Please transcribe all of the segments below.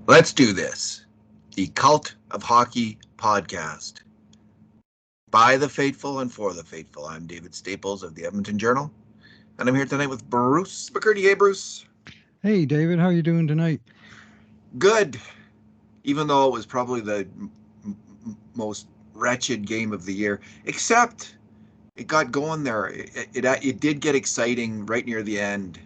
Let's do this. The Cult of Hockey podcast. By the faithful and for the faithful. I'm David Staples of the Edmonton Journal, and I'm here tonight with Bruce McCurdy. Hey, Bruce. Hey, David. How are you doing tonight? Good. Even though it was probably the most wretched game of the year, except it got going there. It did get exciting right near the end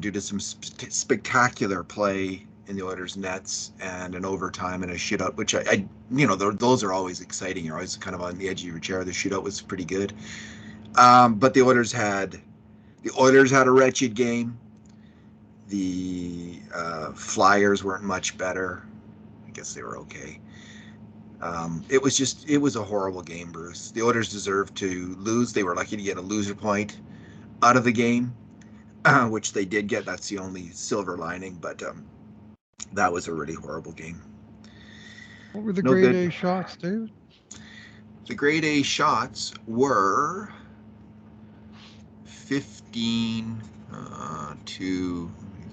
due to some spectacular play in the Oilers' nets and an overtime and a shootout, which I those are always exciting. You're always kind of on the edge of your chair. The shootout was pretty good, but the Oilers had a wretched game. The Flyers weren't much better. I guess they were okay. It was a horrible game, Bruce. The Oilers deserved to lose. They were lucky to get a loser point out of the game, which they did get. That's the only silver lining, but that was a really horrible game. What were the grade A shots, David? The grade A shots were 15 to...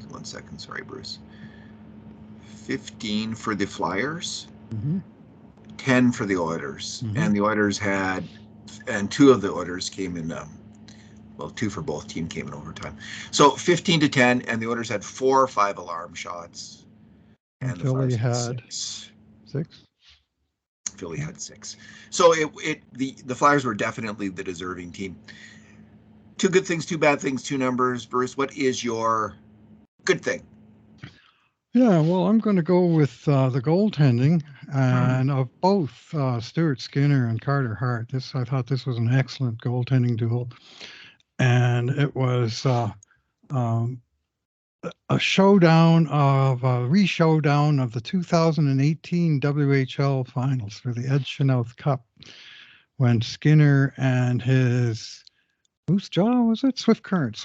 1 second, sorry, Bruce. 15 for the Flyers, 10 for the Oilers, and the Oilers had... And two of the Oilers came in... two for both teams came in overtime. So 15 to 10, and the Oilers had 4 or 5 alarm shots. And Philly had 6. Philly had 6. So the Flyers were definitely the deserving team. 2 good things, 2 bad things, 2 numbers. Bruce, what is your good thing? Yeah, well, I'm going to go with the goaltending, and of both Stuart Skinner and Carter Hart. I thought this was an excellent goaltending duel, and it was a re-showdown of the 2018 WHL finals for the Ed Chynoweth Cup, when Skinner and his Swift Current.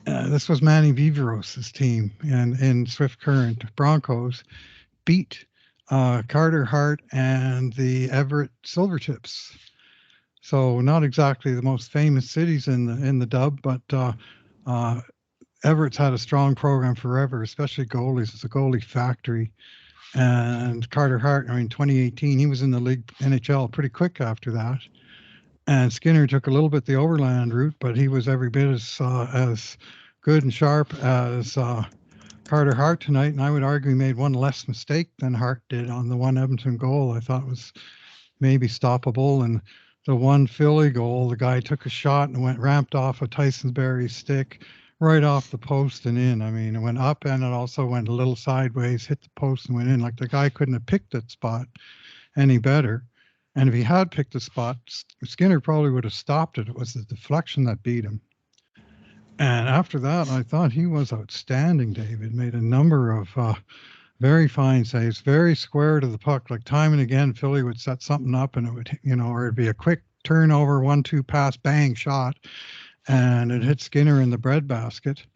This was Manny Viveros' team, and in Swift Current, Broncos beat Carter Hart and the Everett Silvertips. So not exactly the most famous cities in the dub, but Everett's had a strong program forever, especially goalies. It's a goalie factory. And Carter Hart, 2018, he was in the league NHL pretty quick after that. And Skinner took a little bit the overland route, but he was every bit as good and sharp as Carter Hart tonight. And I would argue he made one less mistake than Hart did on the one Edmonton goal. I thought was maybe stoppable. And the one Philly goal, the guy took a shot and ramped off a Tyson Berry's stick right off the post and in. It went up, and it also went a little sideways, hit the post and went in. Like, the guy couldn't have picked that spot any better. And if he had picked the spot, Skinner probably would have stopped it. It was the deflection that beat him. And after that, I thought he was outstanding, David. Made a number of very fine saves, very square to the puck. Like, time and again, Philly would set something up, and it would, or it'd be a quick turnover, 1-2 pass, bang, shot, and it hit Skinner in the breadbasket.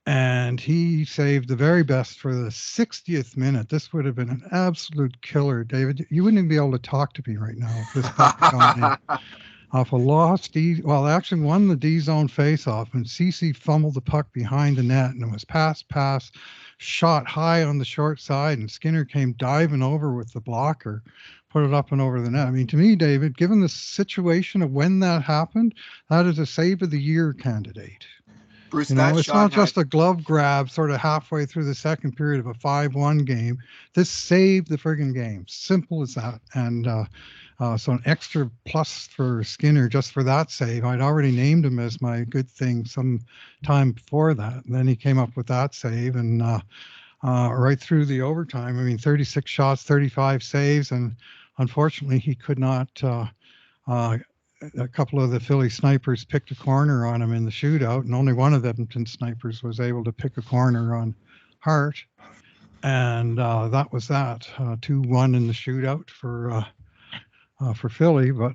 And he saved the very best for the 60th minute. This would have been an absolute killer, David. You wouldn't even be able to talk to me right now if this puck had gone in. Off a lost actually won the D-zone face-off, and CC fumbled the puck behind the net, and it was pass, shot high on the short side, and Skinner came diving over with the blocker, put it up and over the net. To me, David, given the situation of when that happened, that is a save of the year candidate. Bruce, it's not just a glove grab sort of halfway through the second period of a 5-1 game. This saved the friggin' game. Simple as that. And so an extra plus for Skinner just for that save. I'd already named him as my good thing some time before that. And then he came up with that save, and right through the overtime. 36 shots, 35 saves, and unfortunately he could not... a couple of the Philly snipers picked a corner on him in the shootout, and only one of the Edmonton snipers was able to pick a corner on Hart. And that was that. 2-1 in the shootout for Philly. But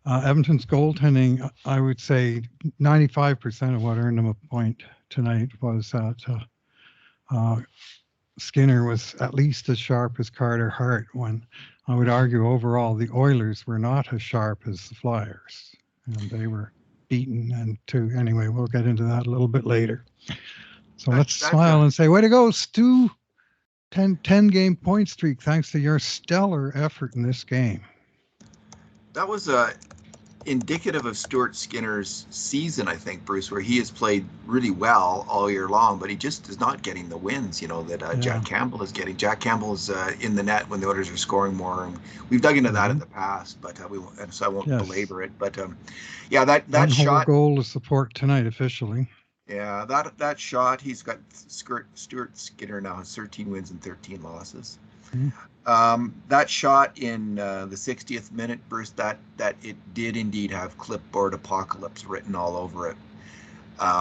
Edmonton's goaltending, I would say 95% of what earned him a point tonight was that Skinner was at least as sharp as Carter Hart, when I would argue overall the Oilers were not as sharp as the Flyers, and they were beaten. And anyway, we'll get into that a little bit later. So let's smile and say, way to go, Stu. 10-game point streak thanks to your stellar effort in this game. That was indicative of Stuart Skinner's season, I think, Bruce, where he has played really well all year long, but he just is not getting the wins, that Jack Campbell is getting. Jack Campbell's in the net when the Oilers are scoring more, and we've dug into that in the past, but so I won't belabor it. But that shot goal to support tonight officially. Yeah, that shot, he's got Stuart Skinner now has 13 wins and 13 losses. That shot in the 60th minute, Bruce, that it did indeed have clipboard apocalypse written all over it.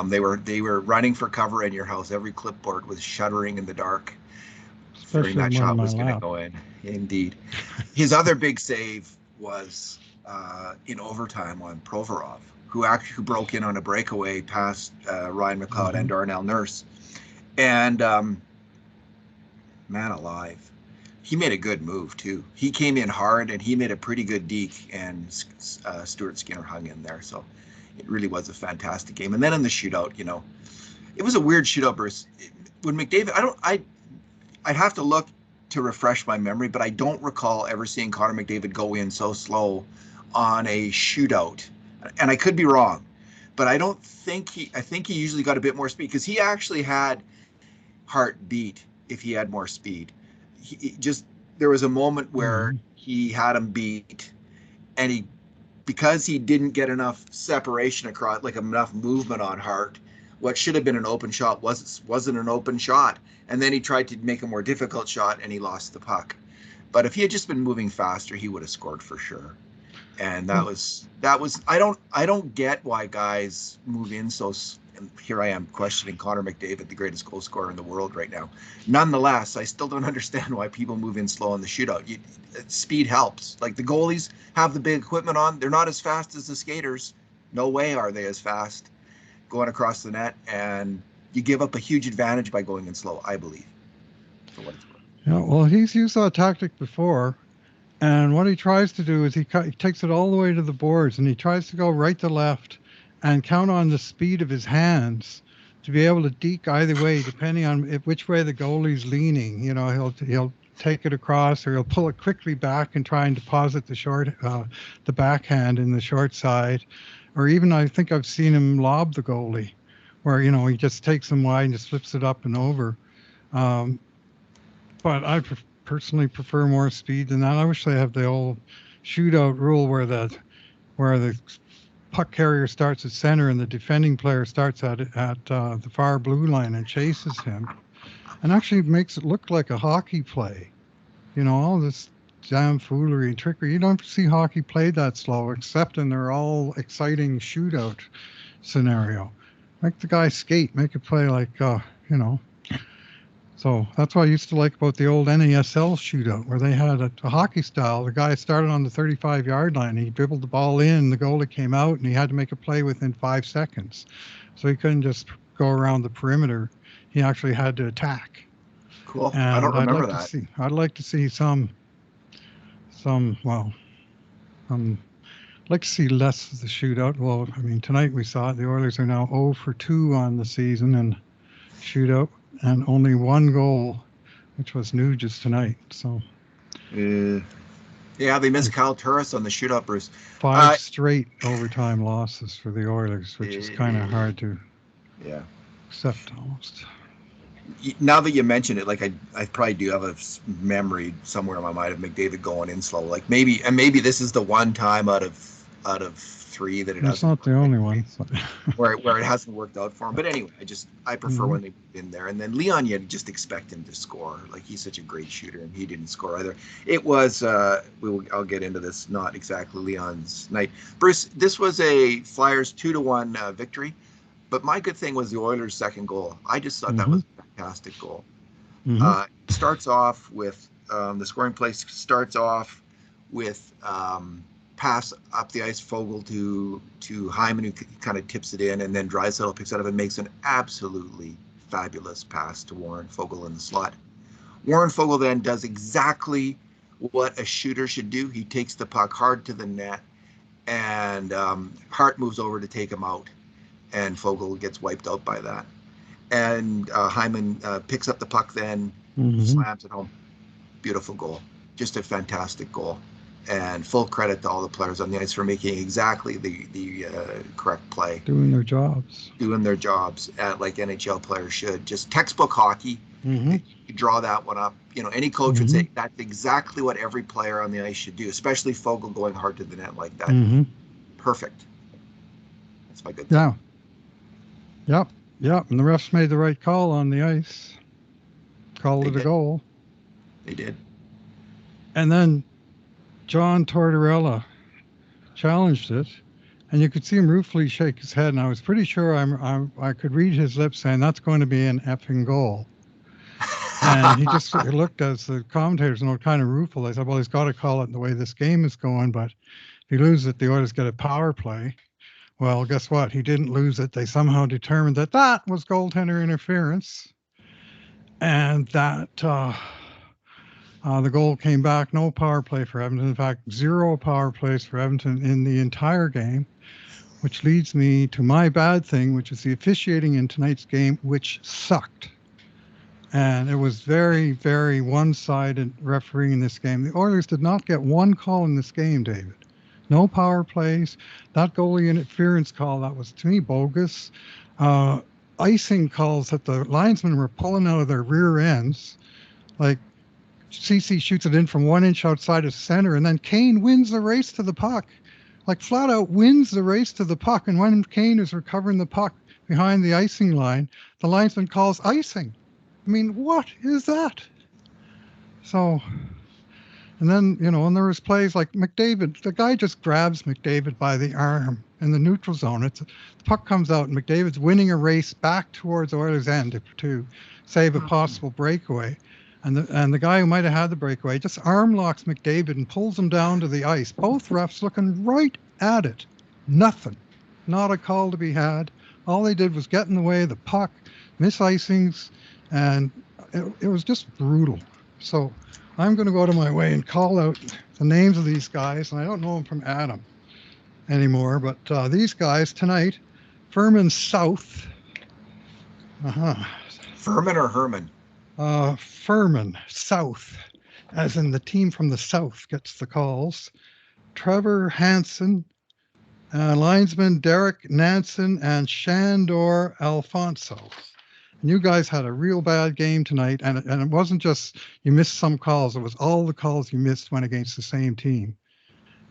They were running for cover in your house. Every clipboard was shuddering in the dark, fearing that shot was going to go in. Indeed. His other big save was in overtime on Provorov, who broke in on a breakaway past Ryan McLeod and Darnell Nurse. And man alive, he made a good move too. He came in hard and he made a pretty good deke, and Stuart Skinner hung in there. So it really was a fantastic game. And then in the shootout, it was a weird shootout, Bruce. When McDavid, I'd have to look to refresh my memory, but I don't recall ever seeing Connor McDavid go in so slow on a shootout. And I could be wrong, but I think he usually got a bit more speed, because he actually had Hart beat if he had more speed. There was a moment where he had him beat, and because he didn't get enough separation across, like enough movement on Hart, what should have been an open shot wasn't an open shot. And then he tried to make a more difficult shot and he lost the puck. But if he had just been moving faster, he would have scored for sure. And that was I don't get why guys move in so. And here I am questioning Connor McDavid, the greatest goal scorer in the world right now. Nonetheless, I still don't understand why people move in slow in the shootout. Speed helps. Like, the goalies have the big equipment on. They're not as fast as the skaters. No way are they as fast going across the net. And you give up a huge advantage by going in slow, I believe. For what it's worth. Yeah, well, he's used that tactic before. And what he tries to do is he takes it all the way to the boards, and he tries to go right to left and count on the speed of his hands to be able to deke either way, depending on which way the goalie's leaning. He'll take it across, or he'll pull it quickly back and try and deposit the backhand in the short side. Or even, I think I've seen him lob the goalie, where, he just takes him wide and just flips it up and over. But I personally prefer more speed than that. I wish they have the old shootout rule where the puck carrier starts at center and the defending player starts at the far blue line and chases him, and actually makes it look like a hockey play. All this damn foolery and trickery. You don't see hockey played that slow, except in their all exciting shootout scenario. Make the guy skate, make it play like So that's what I used to like about the old NASL shootout, where they had a hockey style. The guy started on the 35-yard line. He dribbled the ball in, the goalie came out, and he had to make a play within 5 seconds. So he couldn't just go around the perimeter. He actually had to attack. Cool. And I don't remember that. I'd like to see I'd like to see less of the shootout. Well, I mean, tonight we saw it. The Oilers are now 0 for 2 on the season in shootout, and only 1 goal, which was Nuge's tonight. So, yeah, they missed Kyle Turris on the shootout, Bruce. 5 straight overtime losses for the Oilers, which is kind of hard to accept almost. Now that you mention it, like I probably do have a memory somewhere in my mind of McDavid going in slow. Like maybe this is the one time out of 3 that it hasn't. It's not the only one. where it hasn't worked out for him. But anyway, I prefer when they've been there. And then Leon, you just expect him to score. Like, he's such a great shooter, and he didn't score either. It was I'll get into this, not exactly Leon's night. Bruce, this was a Flyers 2-1 victory. But my good thing was the Oilers' second goal. I just thought that was a fantastic goal. Starts off with the scoring play starts off with pass up the ice, Fogel to Hyman, who kind of tips it in, and then Draisaitl picks it up and makes an absolutely fabulous pass to Warren Foegele in the slot. Warren Foegele then does exactly what a shooter should do. He takes the puck hard to the net, and Hart moves over to take him out, and Foegele gets wiped out by that. and Hyman picks up the puck, then slams it home. Beautiful goal, just a fantastic goal, and full credit to all the players on the ice for making exactly the correct play, doing their jobs like NHL players should. Just textbook hockey. You draw that one up. Any coach would say that's exactly what every player on the ice should do, especially Fogle going hard to the net like that. Perfect. That's my good thing. Yep. And the refs made the right call on the ice. Called it a goal. They did. And then John Tortorella challenged it, and you could see him ruefully shake his head, and I was pretty sure I could read his lips saying that's going to be an effing goal. And he just looked as the commentators and kind of rueful. They said, well, he's got to call it the way this game is going, but if he loses it, the Oilers get a power play. Well, guess what? He didn't lose it. They somehow determined that was goaltender interference, and that the goal came back. No power play for Edmonton. In fact, 0 power plays for Edmonton in the entire game, which leads me to my bad thing, which is the officiating in tonight's game, which sucked. And it was very, very one-sided refereeing in this game. The Oilers did not get one call in this game, David. No power plays. That goalie interference call, that was, to me, bogus. Icing calls that the linesmen were pulling out of their rear ends. Like, CC shoots it in from 1 inch outside of center, and then Kane wins the race to the puck. Like, flat out wins the race to the puck. And when Kane is recovering the puck behind the icing line, the linesman calls icing. I mean, what is that? So, and then, and there was plays like McDavid. The guy just grabs McDavid by the arm in the neutral zone. The puck comes out, and McDavid's winning a race back towards Oilers' end to save a possible breakaway. And the guy who might have had the breakaway just arm locks McDavid and pulls him down to the ice. Both refs looking right at it. Nothing. Not a call to be had. All they did was get in the way of the puck, miss icings, and it was just brutal. So I'm going to go to my way and call out the names of these guys, and I don't know them from Adam anymore, but these guys tonight, Furman South. Furman or Herman? Furman South, as in the team from the South gets the calls. Trevor Hansen, linesman Derek Nansen, and Shandor Alfonso. And you guys had a real bad game tonight, and it wasn't just you missed some calls. It was all the calls you missed went against the same team.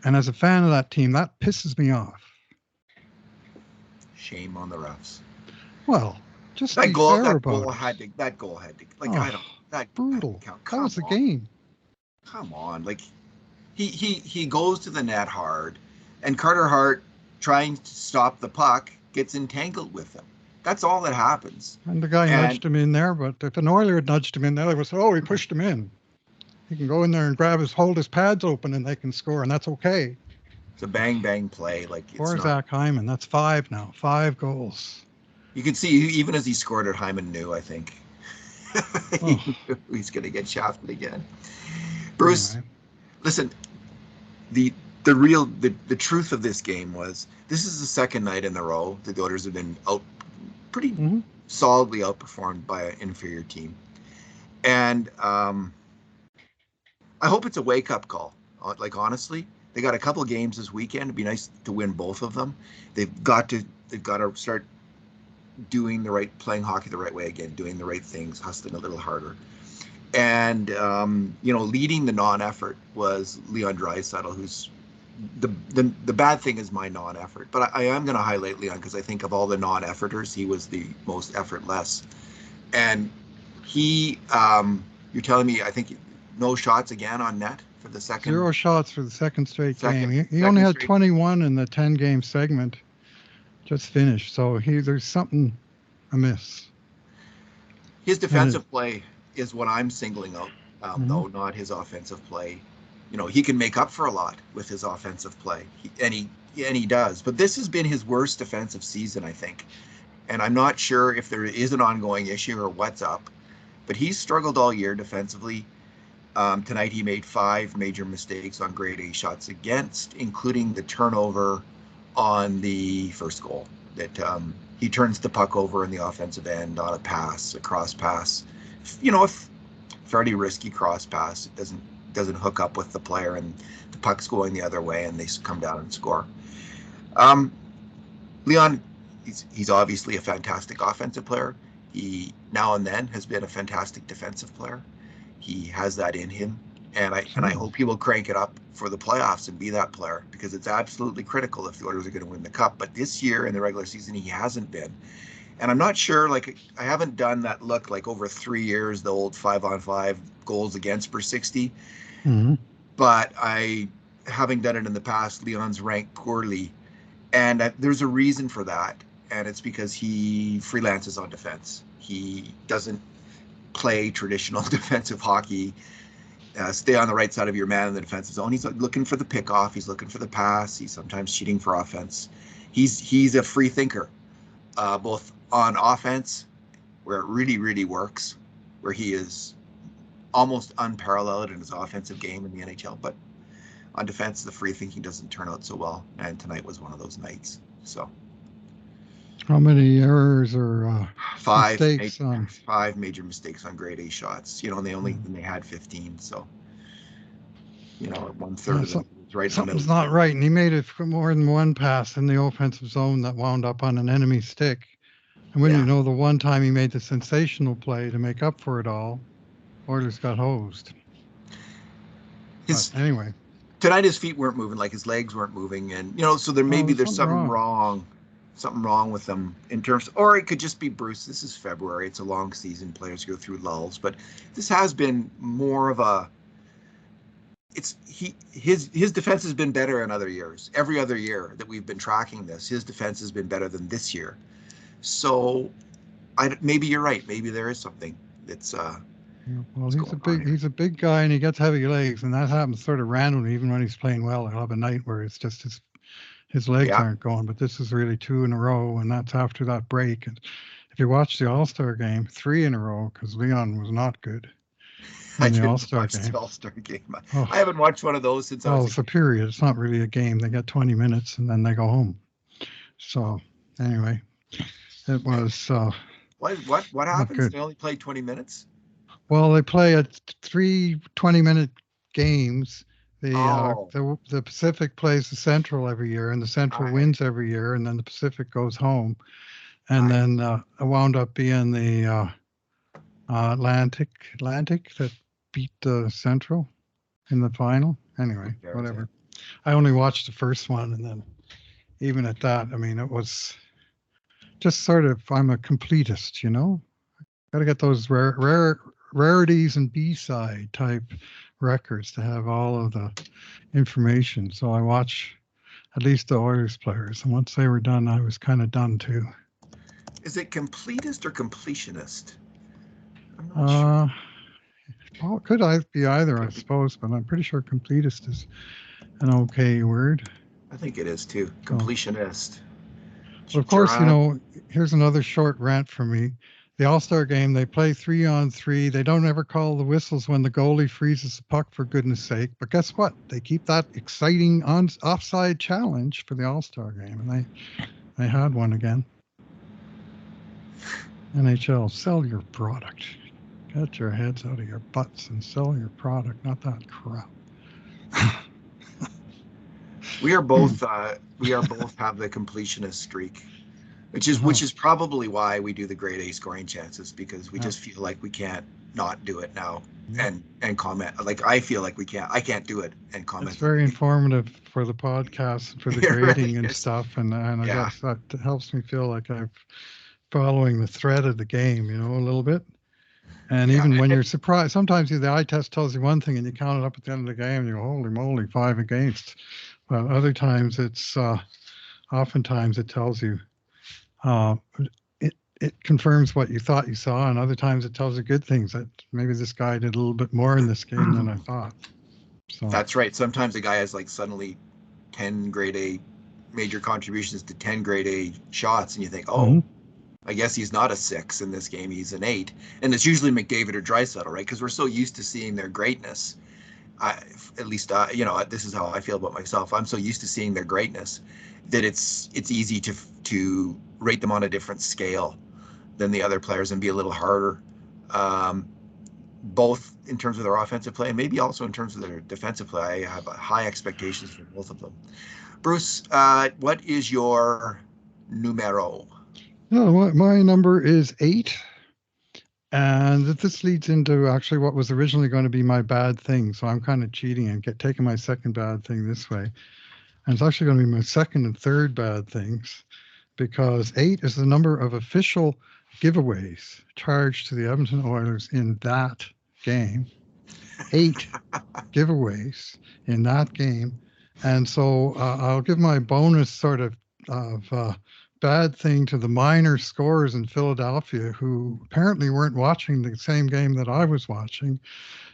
And as a fan of that team, that pisses me off. Shame on the refs. Well, just that be goal. fair That about goal it. had to. That goal had to. Like that brutal. That was the on. game. Come on, like he goes to the net hard, and Carter Hart, trying to stop the puck, gets entangled with him. That's all that happens. And the guy nudged him in there, but if an Oiler had nudged him in there, they would say, he pushed him in. He can go in there and hold his pads open, and they can score, and that's okay. It's a bang play. Like for Zach Hyman, that's 5 now. 5 goals. You can see, even as he scored it, Hyman knew, I think. He's going to get shafted again. Bruce, listen, the truth of this game was, this is the second night in a row the Oilers have been pretty solidly outperformed by an inferior team. And I hope it's a wake-up call. Like, honestly, they got a couple games this weekend. It'd be nice to win both of them. They've got to start playing hockey the right way again, doing the right things, hustling a little harder. And, leading the non-effort was Leon Draisaitl, who's the bad thing is my non-effort. But I am going to highlight Leon because I think of all the non-efforters, he was the most effortless. And he, you're telling me, I think no shots again on net for the second. 0 shots for the second straight game. He only had 21 in the 10-game segment. Just finished. So there's something amiss. His defensive play is what I'm singling out, though, not his offensive play. He can make up for a lot with his offensive play, and he does. But this has been his worst defensive season, I think. And I'm not sure if there is an ongoing issue or what's up. But he's struggled all year defensively. Tonight he made 5 major mistakes on grade A shots against, including the turnover on the first goal that he turns the puck over in the offensive end on a pass, a cross pass. A fairly risky cross pass. It doesn't hook up with the player, and the puck's going the other way, and they come down and score. Leon, he's obviously a fantastic offensive player. He now and then has been a fantastic defensive player. He has that in him, and I hope he will crank it up for the playoffs and be that player, because it's absolutely critical if the Oilers are going to win the Cup. But this year in the regular season, he hasn't been. And I'm not sure, like, I haven't done that look like over 3 years, the old 5-on-5 goals against per 60. Mm-hmm. But having done it in the past, Leon's ranked poorly. And there's a reason for that. And it's because he freelances on defense. He doesn't play traditional defensive hockey. Stay on the right side of your man in the defensive zone. He's looking for the pickoff. He's looking for the pass. He's sometimes cheating for offense. He's a free thinker, both on offense, where it really, really works, where he is almost unparalleled in his offensive game in the NHL. But on defense, the free thinking doesn't turn out so well. And tonight was one of those nights. So, how many errors or five mistakes major mistakes on grade A shots. And they had 15. So, 1/3 of them was right in the middle. Something's not right, and he made it for more than one pass in the offensive zone that wound up on an enemy stick. And when the one time he made the sensational play to make up for it all, Oilers got hosed. Anyway, tonight his feet weren't moving, like his legs weren't moving, and so there's something wrong with them in terms, or it could just be Bruce. This is February; it's a long season. Players go through lulls, but this has been more of a. His defense has been better in other years. Every other year that we've been tracking this, his defense has been better than this year. So, maybe you're right. Maybe there is something that's. He's a big guy, and he gets heavy legs, and that happens sort of randomly. Even when he's playing well, he'll have a night where it's just his legs aren't going. But this is really 2 in a row, and that's after that break. And if you watch the All-Star game, 3 in a row, because Leon was not good. I didn't watch the All-Star game. I haven't watched one of those since I was. It's a period. It's not really a game. They get 20 minutes, and then they go home. So anyway. It was. What happens? They only play 20 minutes? Well, they play at 3 20-minute games. The Pacific plays the Central every year, and the Central wins every year, and then the Pacific goes home. And then it wound up being the Atlantic that beat the Central in the final. Anyway, whatever. I only watched the first one, and then even at that, I mean, it was just sort of, I'm a completist, got to get those rarities and B-side type records to have all of the information. So I watch at least the Oilers players, and once they were done, I was kind of done too. Is it completist or completionist? I'm not sure. Well, it could be either, I suppose, but I'm pretty sure completist is an okay word. I think it is too. Completionist. But of course, here's another short rant for me. The All-Star game, they play 3-on-3. They don't ever call the whistles when the goalie freezes the puck, for goodness sake. But guess what? They keep that exciting offside challenge for the All-Star game, and they had one again. NHL, sell your product. Get your heads out of your butts and sell your product, not that crap. We are both have the completionist streak, which is probably why we do the grade A scoring chances, because we just feel like we can't not do it now and comment. Like, I feel like I can't do it and comment. It's very informative for the podcast, for the grading and stuff, and I guess that helps me feel like I'm following the thread of the game, a little bit. And even when you're surprised, sometimes the eye test tells you one thing and you count it up at the end of the game and you go, holy moly, 5 against. But other times oftentimes it tells you, it confirms what you thought you saw, and other times it tells you good things, that maybe this guy did a little bit more in this game than I thought. So that's right. Sometimes a guy has like suddenly 10 grade A major contributions to 10 grade A shots, and you think, I guess he's not a 6 in this game, he's an 8. And it's usually McDavid or Draisaitl, right? Because we're so used to seeing their greatness. This is how I feel about myself. I'm so used to seeing their greatness that it's easy to to rate them on a different scale than the other players and be a little harder, both in terms of their offensive play and maybe also in terms of their defensive play. I have high expectations for both of them. Bruce, what is your numero? No, my number is 8. And this leads into actually what was originally going to be my bad thing. So I'm kind of cheating and taking my second bad thing this way. And it's actually going to be my second and third bad things, because 8 is the number of official giveaways charged to the Edmonton Oilers in that game. 8 giveaways in that game. And so I'll give my bonus sort of bad thing to the minor scorers in Philadelphia, who apparently weren't watching the same game that I was watching,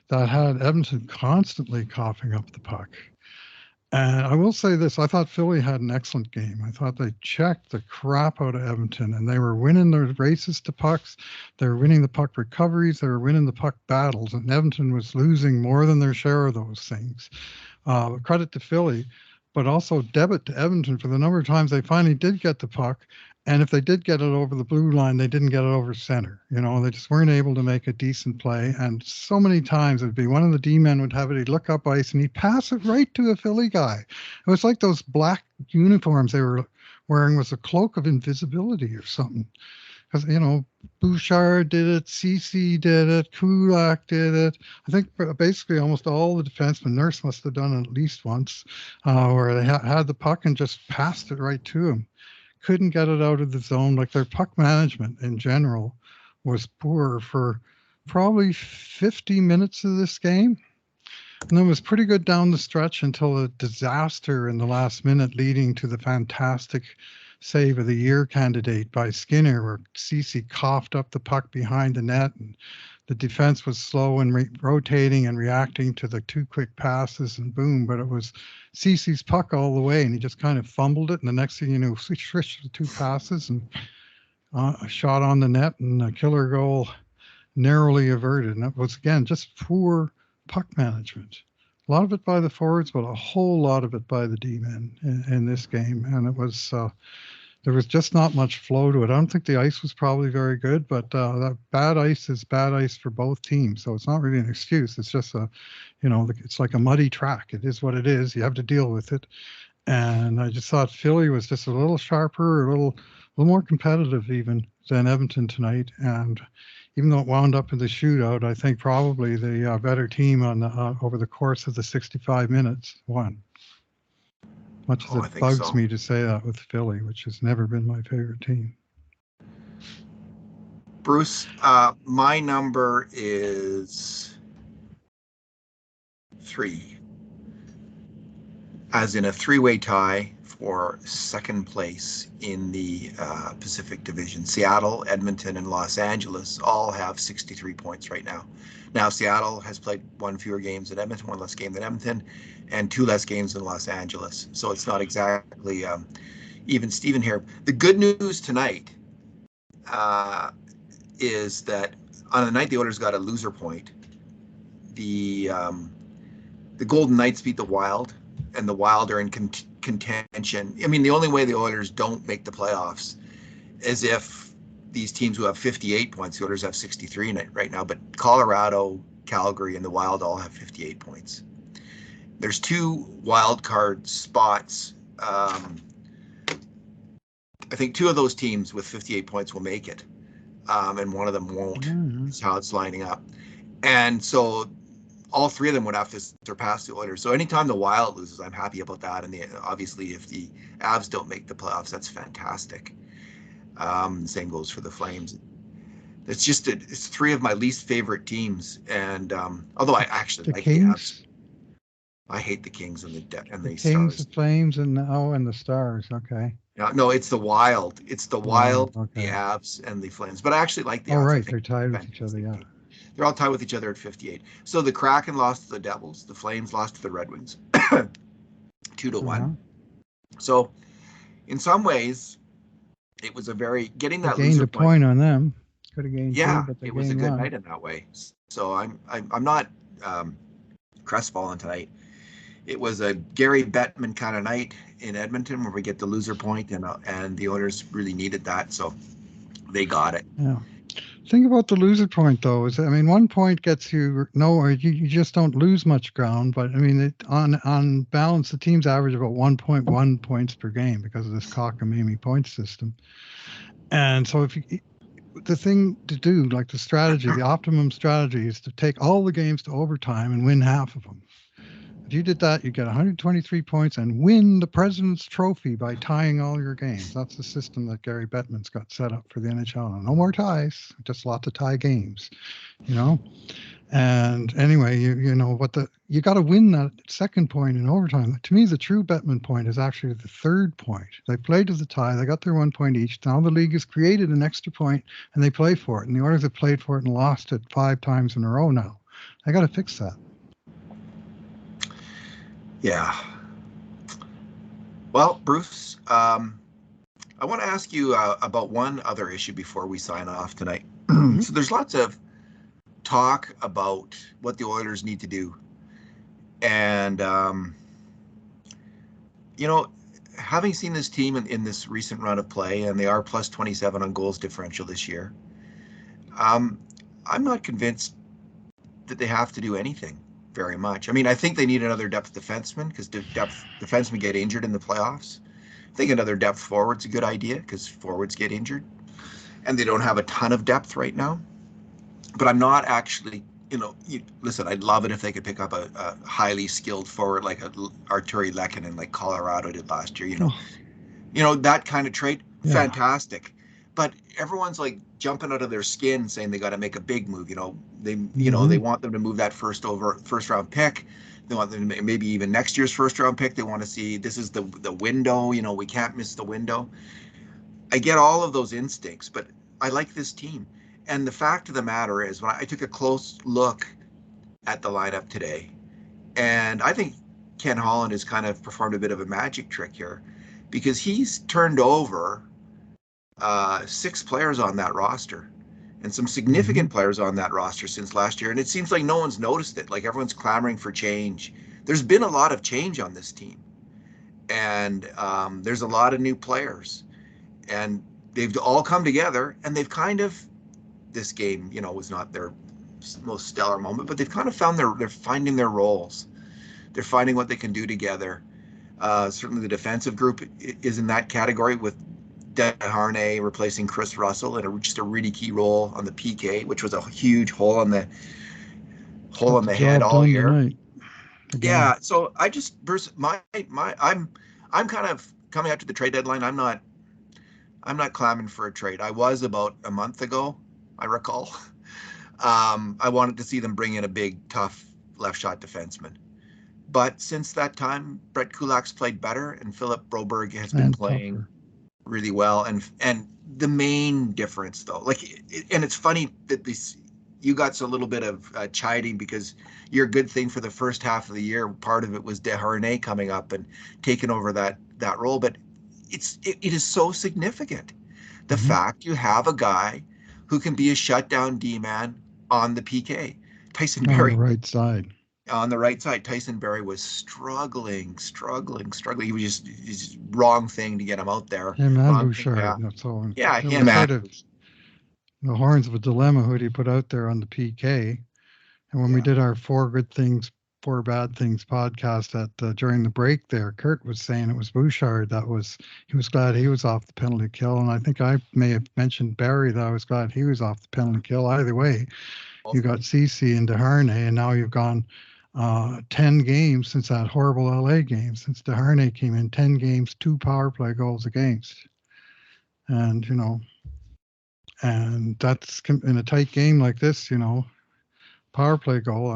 that had Edmonton constantly coughing up the puck. And I will say this, I thought Philly had an excellent game. I thought they checked the crap out of Edmonton, and they were winning their races to pucks. They were winning the puck recoveries. They were winning the puck battles, and Edmonton was losing more than their share of those things. Credit to Philly, but also debit to Edmonton for the number of times they finally did get the puck. And if they did get it over the blue line, they didn't get it over center. You know, they just weren't able to make a decent play. And so many times it'd be one of the D-men would have it, he'd look up ice and he'd pass it right to a Philly guy. It was like those black uniforms they were wearing was a cloak of invisibility or something. Because, you know, Bouchard did it, CC did it, Kulak did it. I think basically almost all the defensemen, Nurse must have done it at least once, where they had the puck and just passed it right to him. Couldn't get it out of the zone. Like, their puck management in general was poor for probably 50 minutes of this game. And then it was pretty good down the stretch until a disaster in the last minute, leading to the fantastic save of the year candidate by Skinner, where Ceci coughed up the puck behind the net, and the defense was slow and rotating and reacting to the 2 quick passes, and boom, but it was Ceci's puck all the way, and he just kind of fumbled it, and the next thing you know, switched the 2 passes and a shot on the net, and a killer goal narrowly averted. And it was, again, just poor puck management. A lot of it by the forwards, but a whole lot of it by the D-men in this game. And it was, there was just not much flow to it. I don't think the ice was probably very good, but that bad ice is bad ice for both teams. So it's not really an excuse. It's just it's like a muddy track. It is what it is. You have to deal with it. And I just thought Philly was just a little sharper, a little more competitive even than Edmonton tonight. And even though it wound up in the shootout, I think probably the better team on over the course of the 65 minutes won. Much as it bugs me to say that with Philly, which has never been my favorite team. Bruce, my number is 3, as in a 3-way tie for second place in the Pacific Division. Seattle, Edmonton, and Los Angeles all have 63 points right now. Now, Seattle has played 1 fewer games than Edmonton, 1 less game than Edmonton, and 2 less games than Los Angeles. So it's not exactly even Steven here. The good news tonight is that on the night the Oilers got a loser point, the Golden Knights beat the Wild, and the Wild are in contention. I mean, the only way the Oilers don't make the playoffs is if these teams who have 58 points, the Oilers have 63 in it right now, but Colorado, Calgary, and the Wild all have 58 points. There's 2 wild card spots. I think 2 of those teams with 58 points will make it, and one of them won't. Is how it's lining up. And so all 3 of them would have to surpass the Oilers. So anytime the Wild loses, I'm happy about that. And obviously, if the Avs don't make the playoffs, that's fantastic. Same goes for the Flames. It's 3 of my least favorite teams. And although I actually like the Avs, I hate the Kings and the Kings, Stars. the Flames, and the Stars. Okay. No, it's the Wild. It's the Wild, the Avs, and the Flames. But I actually like the Avs. Oh, right, they're tied with each other. Yeah. They're all tied with each other at 58. So the Kraken lost to the Devils. The Flames lost to the Red Wings, 2-1. So, in some ways, it was a very getting that gained loser a point on them. Could have gained 2, but it was a good night in that way. So I'm not crestfallen tonight. It was a Gary Bettman kind of night, in Edmonton where we get the loser point, and the Oilers really needed that, so they got it. Yeah. Think about the loser point, though. Is, I mean, 1 point gets you nowhere. You just don't lose much ground. But I mean, on balance, the teams average about 1.1 points per game because of this cockamamie point system. And so, the thing to do, like the strategy, the optimum strategy, is to take all the games to overtime and win half of them. If you did that, you get 123 points and win the President's Trophy by tying all your games. That's the system that Gary Bettman's got set up for the NHL. No more ties, just lots of tie games, you know. And anyway, you know what you got to win that second point in overtime. To me, the true Bettman point is actually the third point. They played to the tie. They got their 1 point each. Now the league has created an extra point, and they play for it. And the Oilers have played for it and lost it 5 times in a row now. I got to fix that. Yeah. Well, Bruce, I want to ask you about one other issue before we sign off tonight. So there's lots of talk about what the Oilers need to do. And, you know, having seen this team in this recent run of play, and they are plus 27 on goals differential this year, I'm not convinced that they have to do anything very much. I mean, I think they need another depth defenseman because depth defensemen get injured in the playoffs. I think another depth forward's a good idea because forwards get injured, and they don't have a ton of depth right now. But I'm not actually, listen, I'd love it if they could pick up a highly skilled forward like Arturi Lehkonen, like Colorado did last year. That kind of trade, fantastic. But everyone's like jumping out of their skin saying they got to make a big move. They want them to move that first round pick. They want them to maybe even next year's first round pick. They want to see this is the window. We can't miss the window. I get all of those instincts, but I like this team. And the fact of the matter is, when I took a close look at the lineup today, and I think Ken Holland has kind of performed a bit of a magic trick here, because he's turned over 6 players on that roster, and some significant players on that roster since last year. And it seems like no one's noticed it. Like everyone's clamoring for change. There's been a lot of change on this team, and there's a lot of new players, and they've all come together, and they've kind of, this game, was not their most stellar moment, but they've kind of they're finding their roles. They're finding what they can do together. Certainly the defensive group is in that category, with Desharnais replacing Chris Russell in just a really key role on the PK, which was a huge hole on the head all year. Yeah, so I just, Bruce, I'm kind of coming up to the trade deadline. I'm not clamoring for a trade. I was about a month ago, I recall. I wanted to see them bring in a big, tough left shot defenseman. But since that time, Brett Kulak's played better, and Philip Broberg has been playing really well. And the main difference, though, and it's funny that you got so little bit of chiding because your good thing for the first half of the year, part of it was Desharnais coming up and taking over that role. But it is so significant. The fact you have a guy who can be a shutdown D-man on the PK. Tyson Barrie. On the right side, Tyson Barrie was struggling. He was just wrong thing to get him out there. Him and Bouchard. The horns of a dilemma who he put out there on the PK. And when we did our 4 good things, 4 bad things podcast during the break there, Kurt was saying it was Bouchard he was glad he was off the penalty kill. And I think I may have mentioned Barrie that I was glad he was off the penalty kill. Either way, you got CC and Desharnais, and now you've gone 10 games since that horrible LA game, since Desharnais came in, 10 games, 2 power play goals against. And, and that's in a tight game like this, power play goal,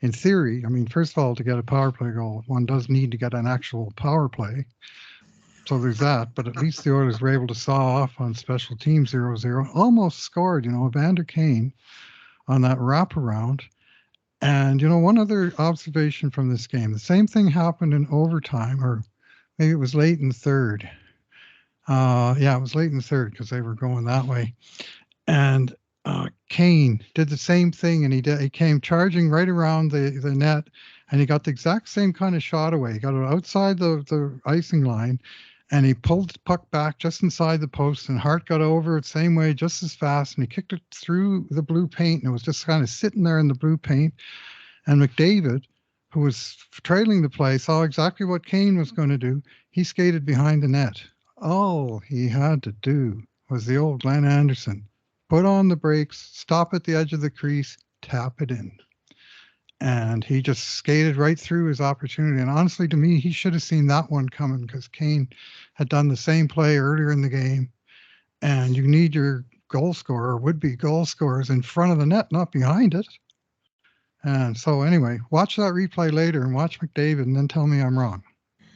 in theory, first of all, to get a power play goal, one does need to get an actual power play. So there's that, but at least the Oilers were able to saw off on special team 0-0, almost scored, Evander Kane on that wraparound. And, one other observation from this game, the same thing happened in overtime, or maybe it was late in the third. It was late in the third because they were going that way. And Kane did the same thing, and he came charging right around the net, and he got the exact same kind of shot away. He got it outside the icing line, and he pulled the puck back just inside the post, and Hart got over it same way, just as fast, and he kicked it through the blue paint, and it was just kind of sitting there in the blue paint. And McDavid, who was trailing the play, saw exactly what Kane was going to do. He skated behind the net. All he had to do was the old Glenn Anderson. Put on the brakes, stop at the edge of the crease, tap it in. And he just skated right through his opportunity. And honestly, to me, he should have seen that one coming, because Kane had done the same play earlier in the game. And you need your goal scorer, would-be goal scorers, in front of the net, not behind it. And so anyway, watch that replay later and watch McDavid, and then tell me I'm wrong.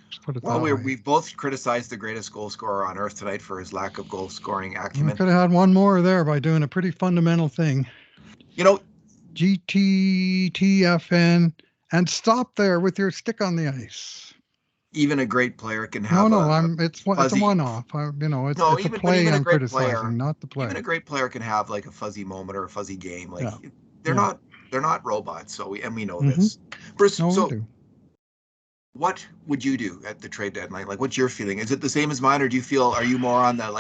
Just put it Well, that way. we've both criticized the greatest goal scorer on earth tonight for his lack of goal scoring I acumen. could have had one more there by doing a pretty fundamental thing. You know, GTTFN, and stop there with your stick on the ice. even a great player can have it's a one-off. It's a play I'm criticizing, not the play. Even a great player can have like a fuzzy moment or a fuzzy game. Like they're not robots. So we know this. Bruce, no, so we do. What would you do at the trade deadline? Like, what's your feeling? Is it the same as mine, or are you more on the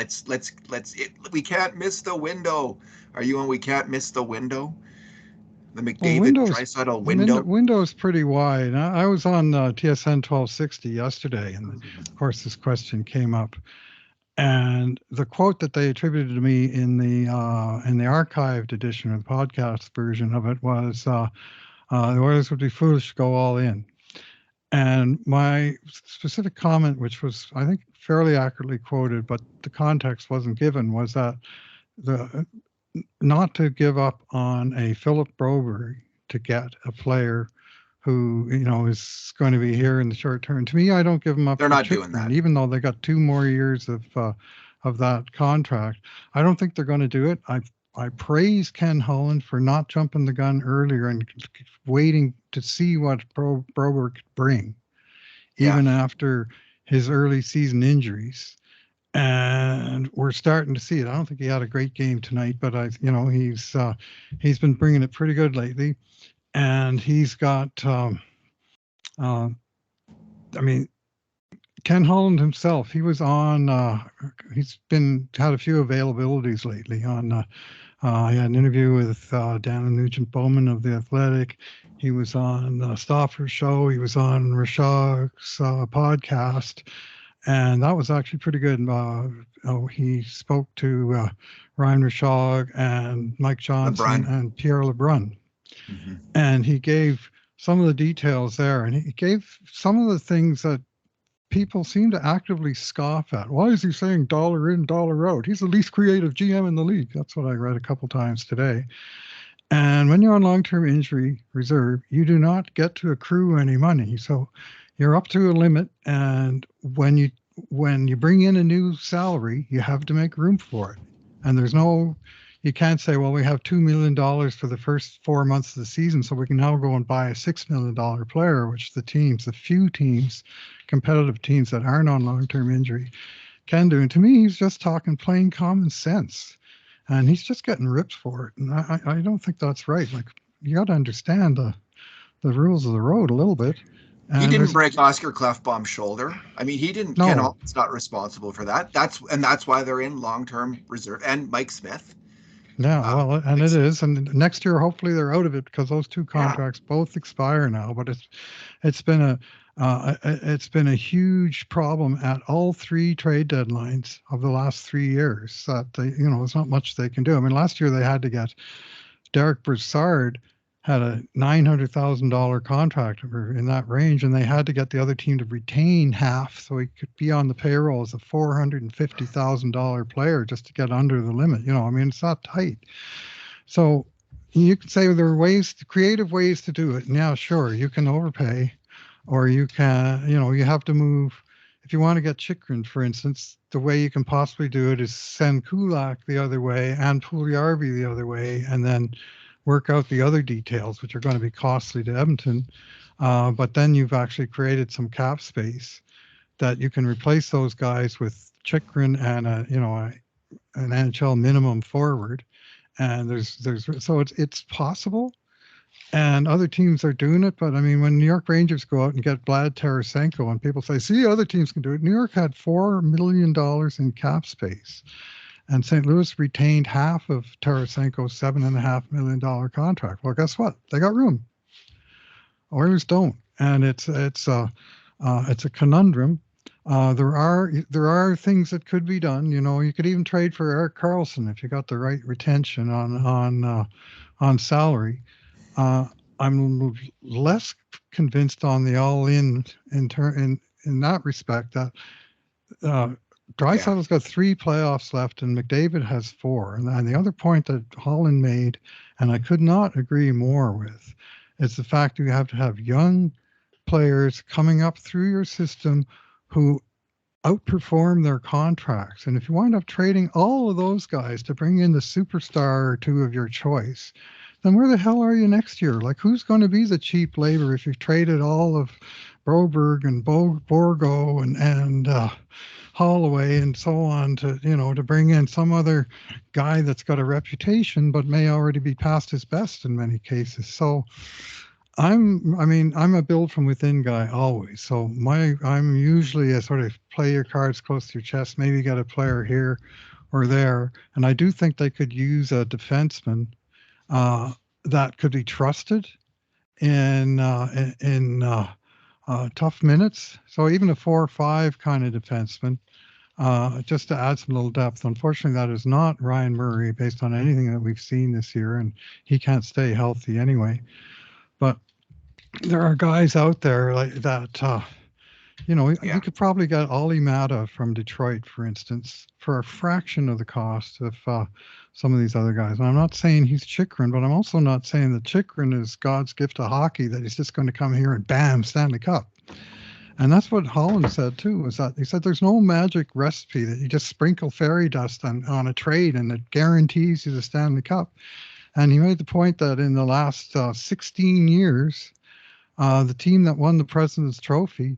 we can't miss the window? Are you on we can't miss the window? The McDavid Draisaitl window. Window's pretty wide. I was on TSN 1260 yesterday, and of course this question came up. And the quote that they attributed to me in the archived edition of the podcast version of it was, "The Oilers would be foolish to go all in." And my specific comment, which was, I think, fairly accurately quoted, but the context wasn't given, was that not to give up on a Philip Broberg to get a player who is going to be here in the short term. To me, I don't give them up. They're not doing that, even though they got 2 more years of that contract. I don't think they're going to do it. I praise Ken Holland for not jumping the gun earlier and waiting to see what Broberg could bring, even after his early season injuries. And we're starting to see it. I don't think he had a great game tonight, but he's been bringing it pretty good lately, and he's got. Ken Holland himself, he was on. He's had a few availabilities lately. I had an interview with Dan Nugent Bowman of The Athletic. He was on Stauffer's show. He was on Rashog's podcast. And that was actually pretty good. He spoke to Ryan Rashog and Mike Johnson and Pierre LeBrun. Mm-hmm. And he gave some of the details there. And he gave some of the things that people seem to actively scoff at. Why is he saying dollar in, dollar out? He's the least creative GM in the league. That's what I read a couple times today. And when you're on long-term injury reserve, you do not get to accrue any money. So you're up to a limit, and when you bring in a new salary, you have to make room for it. And you can't say, well, we have $2 million for the first 4 months of the season, so we can now go and buy a $6 million player, which the few teams, competitive teams that aren't on long-term injury, can do. And to me, he's just talking plain common sense, and he's just getting ripped for it. And I don't think that's right. Like, you got to understand the rules of the road a little bit. And he didn't break Oscar Klefbom's shoulder. I mean, he didn't. No. Ken Holland's not responsible for that. That's why they're in long-term reserve. And Mike Smith. Yeah, and it is. And next year, hopefully, they're out of it, because those 2 contracts both expire now. But it's been a huge problem at all 3 trade deadlines of the last 3 years. That there's not much they can do. I mean, last year they had to get Derek Brassard. Had a $900,000 contract in that range, and they had to get the other team to retain half so he could be on the payroll as a $450,000 player just to get under the limit. It's not tight. So you could say there are creative ways to do it. Now, sure, you can overpay, or you can, you have to move. If you want to get Chychrun, for instance, the way you can possibly do it is send Kulak the other way and Puljujarvi the other way, and then work out the other details, which are going to be costly to Edmonton. But then you've actually created some cap space that you can replace those guys with Chychrun and an NHL minimum forward. And so it's possible, and other teams are doing it. But I mean, when New York Rangers go out and get Vlad Tarasenko, and people say, "See, other teams can do it." New York had $4 million in cap space, and St. Louis retained half of Tarasenko's $7.5 million contract. Well, guess what? They got room. Oilers don't, and it's a conundrum. There are things that could be done. You know, you could even trade for Eric Carlson if you got the right retention on salary. Uh, I'm less convinced on the all-in in that respect. That uh, Yeah, Draisaitl's got 3 playoffs left, and McDavid has 4. And the other point that Holland made, and I could not agree more with, is the fact you have to have young players coming up through your system who outperform their contracts. And if you wind up trading all of those guys to bring in the superstar or two of your choice, then where the hell are you next year? Like, who's going to be the cheap labor if you've traded all of Broberg and Borgo and Holloway and so on to bring in some other guy that's got a reputation but may already be past his best in many cases. So I'm a build from within guy always. So I'm usually a sort of play your cards close to your chest, maybe get a player here or there. And I do think they could use a defenseman uh, that could be trusted in tough minutes. So even a 4 or 5 kind of defenseman, just to add some little depth. Unfortunately, that is not Ryan Murray based on anything that we've seen this year, and he can't stay healthy anyway. But there are guys out there like that. You yeah. could probably get Ollie Mata from Detroit, for instance, for a fraction of the cost of some of these other guys. And I'm not saying he's Chychrun, but I'm also not saying that Chychrun is God's gift to hockey, that he's just going to come here and bam, Stanley Cup. And that's what Holland said too, was that he said there's no magic recipe that you just sprinkle fairy dust on a trade and it guarantees you the Stanley Cup. And he made the point that in the last 16 years, the team that won the President's Trophy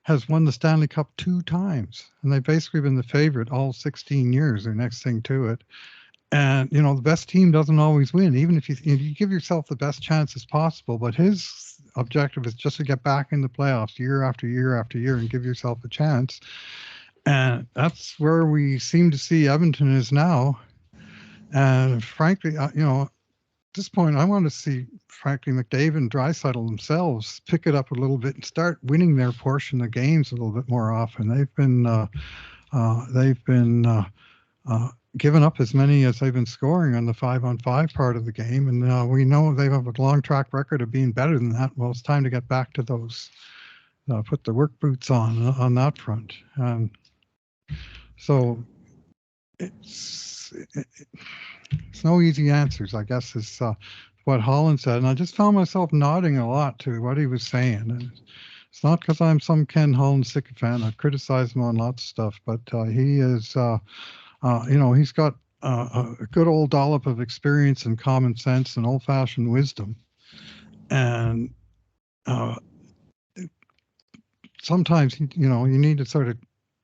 has won the Stanley Cup 2 times, and they've basically been the favorite all 16 years. Or next thing to it, and the best team doesn't always win, even if you give yourself the best chances possible. But his objective is just to get back in the playoffs year after year after year and give yourself a chance. And that's where we seem to see Edmonton is now. And frankly, this point, I want to see, frankly, McDavid and Draisaitl themselves pick it up a little bit and start winning their portion of games a little bit more often. They've been given up as many as they've been scoring on the 5-on-5 part of the game, and we know they have a long track record of being better than that. Well, it's time to get back to those, put the work boots on that front. So it's no easy answers, I guess, is what Holland said. And I just found myself nodding a lot to what he was saying. And it's not because I'm some Ken Holland sycophant. I've criticized him on lots of stuff, but he is, he's got a good old dollop of experience and common sense and old-fashioned wisdom. And sometimes, you need to sort of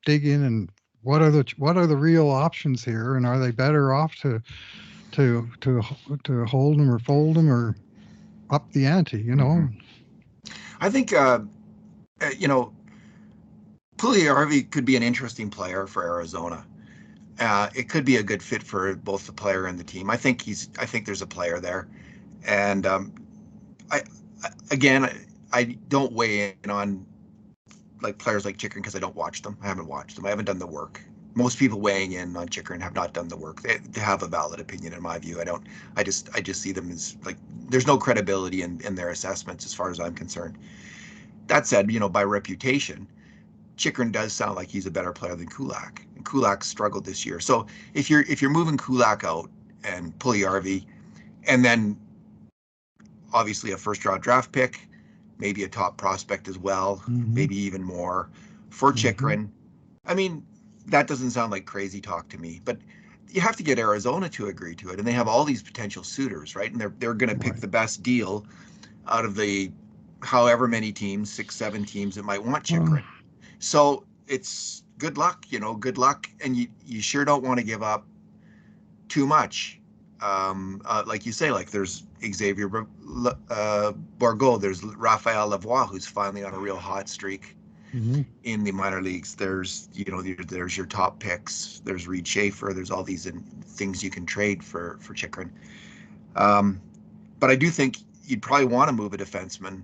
dig in and what are the real options here, and are they better off to hold them or fold them or up the ante? I think Puljujärvi could be an interesting player for Arizona. It could be a good fit for both the player and the team. I think there's a player there, and I again I don't weigh in on like players like Chychrun because I don't watch them. I haven't watched them. I haven't done the work. Most people weighing in on Chychrun have not done the work. They have a valid opinion in my view. I don't. I just see them as like there's no credibility in their assessments as far as I'm concerned. That said, by reputation, Chychrun does sound like he's a better player than Kulak. And Kulak struggled this year. So if you're moving Kulak out and Puljujärvi, and then obviously a first round draft pick, maybe a top prospect as well, maybe even more for Chychrun. I mean, that doesn't sound like crazy talk to me, but you have to get Arizona to agree to it, and they have all these potential suitors, right? And they're going to pick the best deal out of the however many teams, 6, 7 teams that might want Chychrun. So it's good luck, good luck, and you sure don't want to give up too much Like you say, like there's Xavier Bourgault, there's Raphael Lavoie, who's finally on a real hot streak Hmm. in the minor leagues. There's, there's your top picks. There's Reed Schaefer. There's all these things you can trade for Chychrun. But I do think you'd probably want to move a defenseman,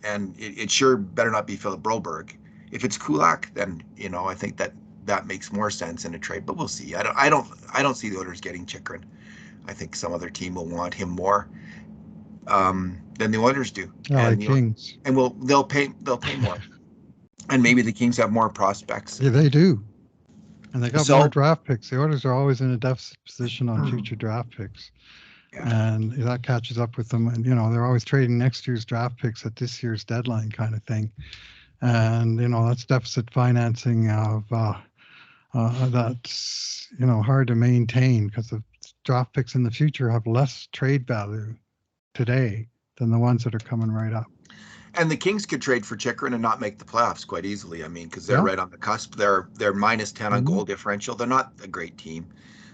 and it sure better not be Philip Broberg. If it's Kulak, then I think that makes more sense in a trade. But we'll see. I don't see the Oilers getting Chychrun. I think some other team will want him more than the Oilers do, Yeah, like Kings. and they'll pay more, and maybe the Kings have more prospects. Yeah, they do. And they got more So draft picks. The Oilers are always in a deficit position on future draft picks. yeah, And that catches up with them. And, they're always trading next year's draft picks at this year's deadline kind of thing. And, that's deficit financing of that's, hard to maintain because the draft picks in the future have less trade value today than the ones that are coming right up. and the Kings could trade for Chychrun and not make the playoffs quite easily. I mean, because they're Yeah. right on the cusp. They're -10 on goal differential. They're not a great team.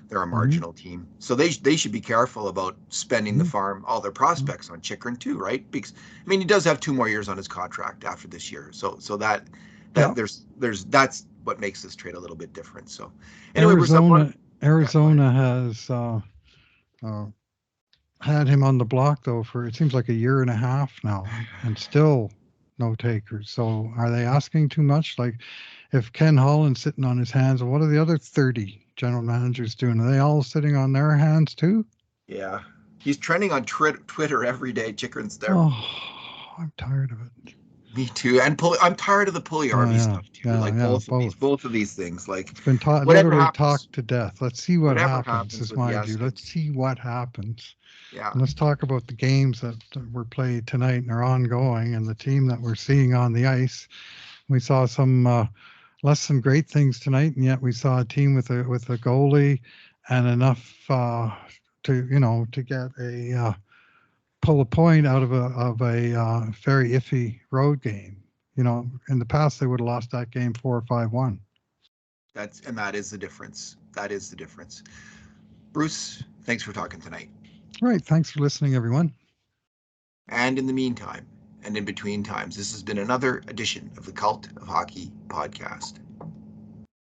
They're a marginal team. So they should be careful about spending the farm, all their prospects on Chychrun too, right? Because I mean, he does have 2 more years on his contract after this year. So that Yeah. there's that's what makes this trade a little bit different. So anyway, Arizona has had him on the block though for it seems like a year and a half now, and still no takers. So are they asking too much? Like, if Ken Holland's sitting on his hands, what are the other 30 general managers doing? Are they all sitting on their hands too? Yeah, he's trending on Twitter every day. Chychrun's there. Oh, I'm tired of it. Me too. And I'm tired of the Puljujärvi stuff too. Like both of these things. Like it's been literally talked to death. Let's see what happens. Is my view. Let's see what happens. Yeah. And let's talk about the games that were played tonight and are ongoing, and the team that we're seeing on the ice. We saw some less than great things tonight, and yet we saw a team with a goalie and enough to get a pull a point out of a very iffy road game. In the past they would have lost that game 4 or 5-1. That is the difference. That is the difference. Bruce, thanks for talking tonight. Right. Thanks for listening, everyone. And in the meantime, and in between times, this has been another edition of the Cult of Hockey podcast.